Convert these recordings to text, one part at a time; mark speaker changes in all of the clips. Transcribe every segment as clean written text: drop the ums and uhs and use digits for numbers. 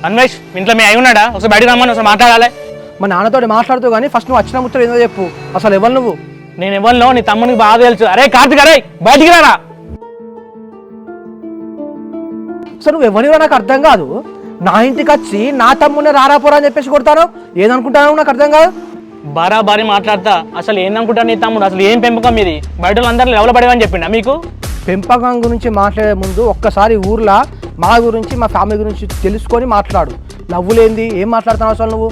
Speaker 1: అన్వేష్ ఇంట్లో మీ అయి ఉన్నాడా? ఒకసారి బయటకు రమ్మని ఒకసారి మాట్లాడాలి.
Speaker 2: మా నాన్నతో మాట్లాడుతూ కానీ ఫస్ట్ నువ్వు వచ్చిన ముచ్చట ఏదో చెప్పు. అసలు ఎవరు నువ్వు?
Speaker 1: నేను ఎవరినో నీ తమ్మునికి బాగా తెలుసు. అరే కార్తిక్, అరే బయటికి రారా.
Speaker 2: అసలు నువ్వు ఎవరివో నాకు అర్థం కాదు. నా ఇంటికి వచ్చి నా తమ్ముడిని రారాపోరా అని చెప్పేసి కొడతాను. ఏదనుకుంటానో నాకు అర్థం కాదు.
Speaker 1: బారీ మాట్లాడతా. అసలు ఏందనుకుంటా నీ తమ్ముడు? అసలు ఏం పెంపకం ఇది? బయట అందరూ లెవెల్ పడేవని చెప్పిండా మీకు?
Speaker 2: పెంపకం గురించి మాట్లాడే ముందు ఒక్కసారి ఊర్లో మా గురించి మా ఫ్యామిలీ గురించి తెలుసుకొని మాట్లాడు. నవ్వులేంది? ఏం మాట్లాడుతున్నావు అసలు నువ్వు?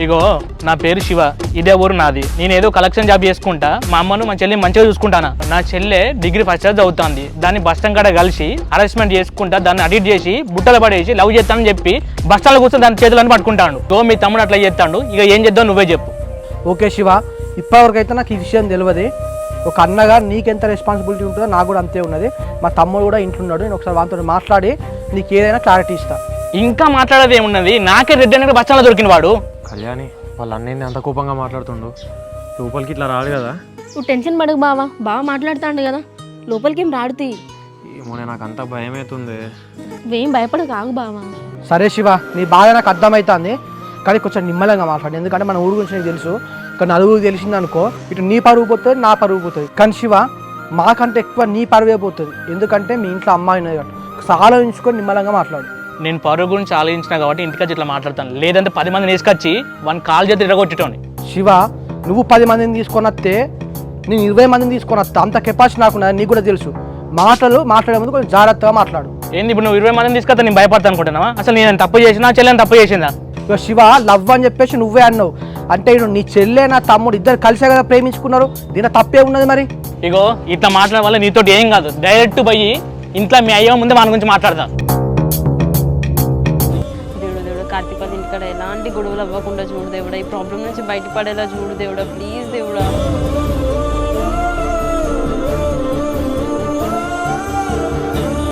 Speaker 1: ఇగో నా పేరు శివ, ఇదే ఊరు నాది. నేను ఏదో కలెక్షన్ జాబ్ చేసుకుంటా, మా అమ్మను మా చెల్లి మంచిగా చూసుకుంటాను. నా చెల్లె డిగ్రీ ఫస్ట్ ఇయర్ చదువుతుంది. దాన్ని బస్ స్టాండ్ కాడ కలిసి హరాస్మెంట్ చేసుకుంటా, దాన్ని అడిట్ చేసి బుట్టలు పడేసి లవ్ చేస్తానని చెప్పి బస్ స్టాండ్లో కూర్చొని దాని చేతులను పట్టుకుంటాడు. తో మీ తమ్ముడు అట్లా చేస్తాడు. ఇక ఏం చేద్దాం నువ్వే చెప్పు.
Speaker 2: ఓకే శివ, ఇప్పటివరకైతే నాకు ఈ విషయం తెలియదు. ఒక అన్నగా నీకెంత రెస్పాన్సిబిలిటీ ఉంటుందో నాకు కూడా అంతే ఉన్నది. మా తమ్ముడు కూడా ఇంట్లో ఉన్నాడు. నేను ఒకసారి వాళ్ళతో మాట్లాడి నీకు ఏదైనా క్లారిటీ ఇస్తా.
Speaker 1: ఇంకా మాట్లాడేది ఏమున్నది? నాకే రెడ్ అనేది బస్ స్టాండ్లో దొరికిన వాడు.
Speaker 3: కళ్యాణి వాళ్ళ అన్నయ్యని అంత కోపంగా మాట్లాడుతుండు. లోపలికి ఇట్లా రాడు కదా.
Speaker 4: నువ్వు టెన్షన్ పడకు బావా, బాగా మాట్లాడుతాండు కదా, లోపలికి ఏం రాడుతీ.
Speaker 3: ఏమో నాకు అంత భయం అవుతుంది.
Speaker 4: నువ్వేం భయపడకు, ఆగు బావా.
Speaker 2: సరే శివ, నీ బాధ నాకు అర్థమవుతుంది, కానీ కొంచెం నిమ్మలంగా మాట్లాడు. ఎందుకంటే మన ఊరు గురించి నీకు తెలుసు. కానీ నలుగురు తెలిసింది అనుకో, ఇటు నీ పరుగు పోతుంది, నా పరుగు పోతుంది. కానీ శివ, మాకంటే ఎక్కువ నీ పరువే పోతుంది. ఎందుకంటే మీ ఇంట్లో అమ్మాయి ఉన్నది కాబట్టి ఆలోచించుకొని నిమ్మలంగా మాట్లాడు.
Speaker 1: నేను పరువు గురించి ఆలోచించిన కాబట్టి ఇంటికి ఇట్లా మాట్లాడతాను. లేదంటే 10 మందిని తీసుకొచ్చి వన్ కాల్ చేతి ఇరగొట్టేటోని.
Speaker 2: శివ, నువ్వు 10 మందిని తీసుకొని వస్తే నేను 20 మందిని తీసుకొని వస్తా. అంత కెపాసిటీ నాకున్నది, నీకు కూడా తెలుసు. మాట్లాడే ముందు కొంచెం జాగ్రత్తగా మాట్లాడు.
Speaker 1: ఏంది ఇప్పుడు నువ్వు 20 మందిని తీసుకొస్తా నేను భయపడతా అనుకుంటున్నావా? అసలు నేను తప్పు చేసినా, చెల్లెని తప్పు చేసిందా?
Speaker 2: శివ, లవ్ అని చెప్పేసి నువ్వే అన్నావు. అంటే నీ చెల్లె నా తమ్ముడు ఇద్దరు కలిసే కదా ప్రేమించుకున్నారు. దీని తప్పే ఉన్నది మరి.
Speaker 1: ఇగో ఇట్లా మాట్లాడే వల్ల నీతో ఏం కాదు. డైరెక్ట్ పోయి ఇంట్లో మీ అయ్యో ముందే మన గురించి మాట్లాడతా.
Speaker 4: దేవుడు కార్తీక్ వాళ్ళ ఇంటికాడ ఎలాంటి గొడవలు అవ్వకుండా చూడు దేవుడా. ఈ ప్రాబ్లం నుంచి బయటపడేలా చూడు దేవుడా, ప్లీజ్ దేవుడా.